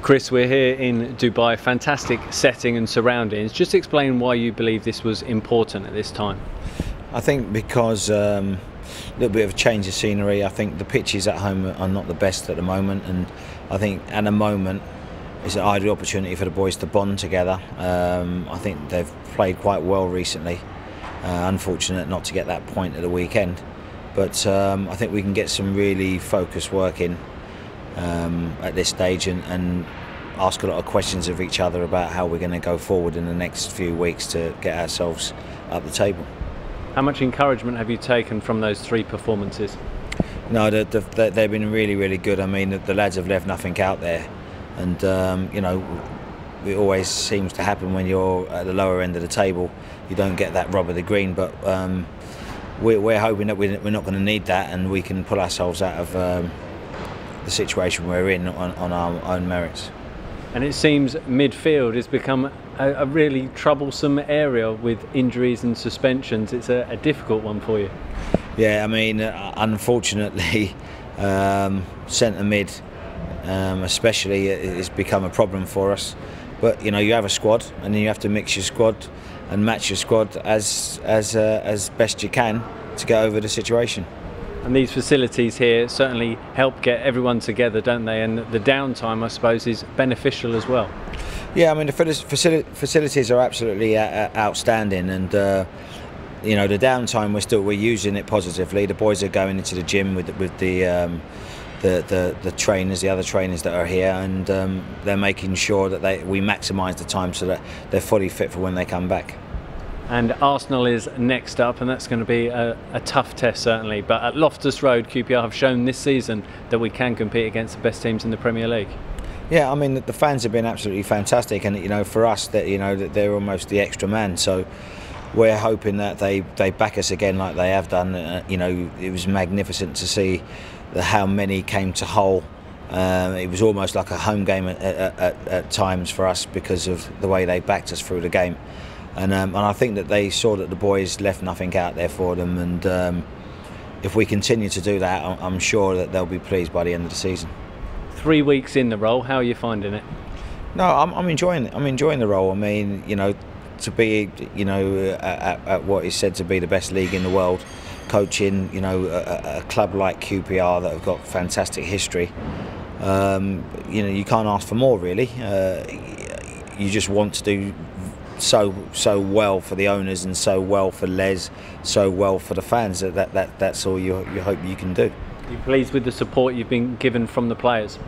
Chris, we're here in Dubai, fantastic setting and surroundings. Just explain why you believe this was important at this time. I think because a little bit of a change of scenery. I think the pitches at home are not the best at the moment, and I think at the moment it's an ideal opportunity for the boys to bond together. I think they've played quite well recently. Unfortunate not to get that point at the weekend, but I think we can get some really focused work in at this stage and ask a lot of questions of each other about how we're going to go forward in the next few weeks to get ourselves up the table. How much encouragement have you taken from those three performances? No, they've been really, really good. I mean, the lads have left nothing out there, and you know, it always seems to happen when you're at the lower end of the table. You don't get that rub of the green, but we're hoping that we're not going to need that, and we can pull ourselves out of the situation we're in on our own merits. And it seems midfield has become a really troublesome area with injuries and suspensions. It's a difficult one for you. Yeah, I mean, unfortunately, centre mid especially has become a problem for us. But you know, you have a squad, and then you have to mix your squad and match your squad as best you can to get over the situation. And these facilities here certainly help get everyone together, don't they? And the downtime, I suppose, is beneficial as well. Yeah, I mean, the facilities are absolutely outstanding, and you know, the downtime we're using it positively. The boys are going into the gym with the trainers, the other trainers that are here, and they're making sure that we maximise the time so that they're fully fit for when they come back. And Arsenal is next up, and that's going to be a tough test certainly, but at Loftus Road, QPR have shown this season that we can compete against the best teams in the Premier League. Yeah, I mean, the fans have been absolutely fantastic, and you know, for us, that you know, that they're almost the extra man, so we're hoping that they back us again like they have done. You know, it was magnificent to see how many came to Hull. It was almost like a home game at times for us because of the way they backed us through the game. And I think that they saw that the boys left nothing out there for them, and if we continue to do that, I'm sure that they'll be pleased by the end of the season. 3 weeks in the role, how are you finding it? No, I'm enjoying it. I'm enjoying the role. I mean, you know, to be, you know, at what is said to be the best league in the world, coaching, you know, a club like QPR that have got fantastic history. You know, you can't ask for more, really. You just want to do so well for the owners, and so well for Les, so well for the fans. That's all you hope you can do. Are you pleased with the support you've been given from the players?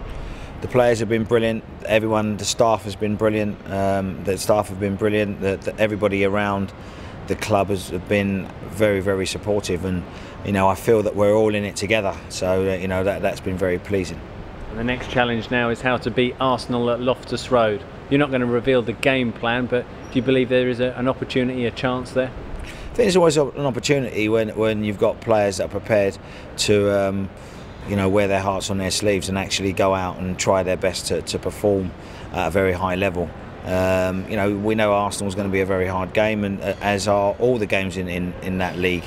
The players have been brilliant. Everyone, the staff has been brilliant. The staff have been brilliant. Everybody around the club has been very, very supportive, and you know, I feel that we're all in it together. So you know, that's been very pleasing. And the next challenge now is how to beat Arsenal at Loftus Road. You're not going to reveal the game plan, but do you believe there is an opportunity, a chance there? I think there's always an opportunity when you've got players that are prepared to you know, wear their hearts on their sleeves and actually go out and try their best to perform at a very high level. You know, we know Arsenal's going to be a very hard game, and as are all the games in that league.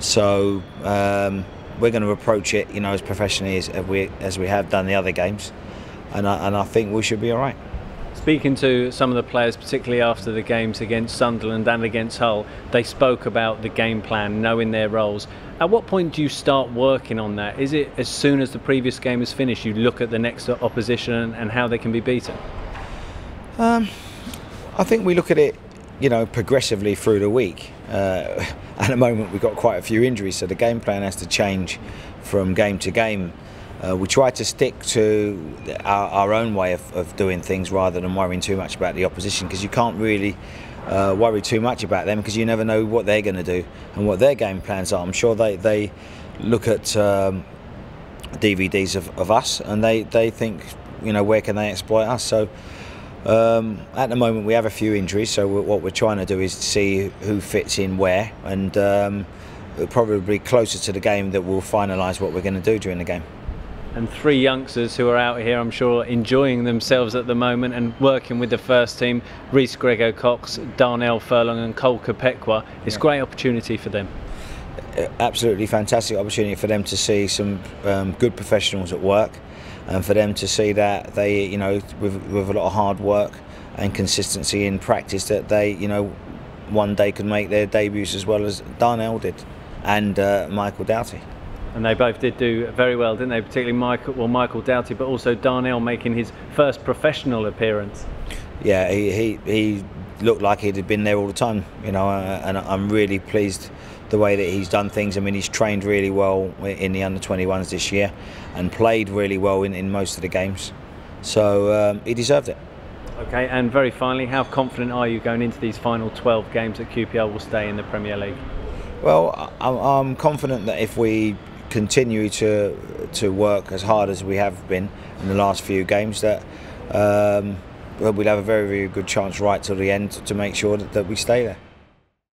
So we're going to approach it, you know, as professionally as we have done the other games, and I think we should be all right. Speaking to some of the players, particularly after the games against Sunderland and against Hull, they spoke about the game plan, knowing their roles. At what point do you start working on that? Is it as soon as the previous game is finished, you look at the next opposition and how they can be beaten? I think we look at it, you know, progressively through the week. At the moment, we've got quite a few injuries, so the game plan has to change from game to game. We try to stick to our own way of doing things rather than worrying too much about the opposition, because you can't really worry too much about them because you never know what they're going to do and what their game plans are. I'm sure they look at DVDs of us, and they think, you know, where can they exploit us. So at the moment we have a few injuries, so what we're trying to do is see who fits in where, and probably closer to the game that we'll finalise what we're going to do during the game. And three youngsters who are out here, I'm sure, enjoying themselves at the moment and working with the first team, Reece Grego-Cox, Darnell Furlong and Cole Kopekwa. It's a great opportunity for them. Absolutely fantastic opportunity for them to see some good professionals at work. and for them to see that they, you know, with a lot of hard work and consistency in practice, that they, you know, one day could make their debuts as well as Darnell did and Michael Doughty. And they both did do very well, didn't they? Particularly Michael Doughty, but also Darnell making his first professional appearance. Yeah, he looked like he'd been there all the time, you know, and I'm really pleased the way that he's done things. I mean, he's trained really well in the under-21s this year and played really well in most of the games. So he deserved it. Okay, and very finally, how confident are you going into these final 12 games that QPR will stay in the Premier League? Well, I'm confident that if we continue to work as hard as we have been in the last few games, that we'll have a very, very good chance right till the end to make sure that we stay there.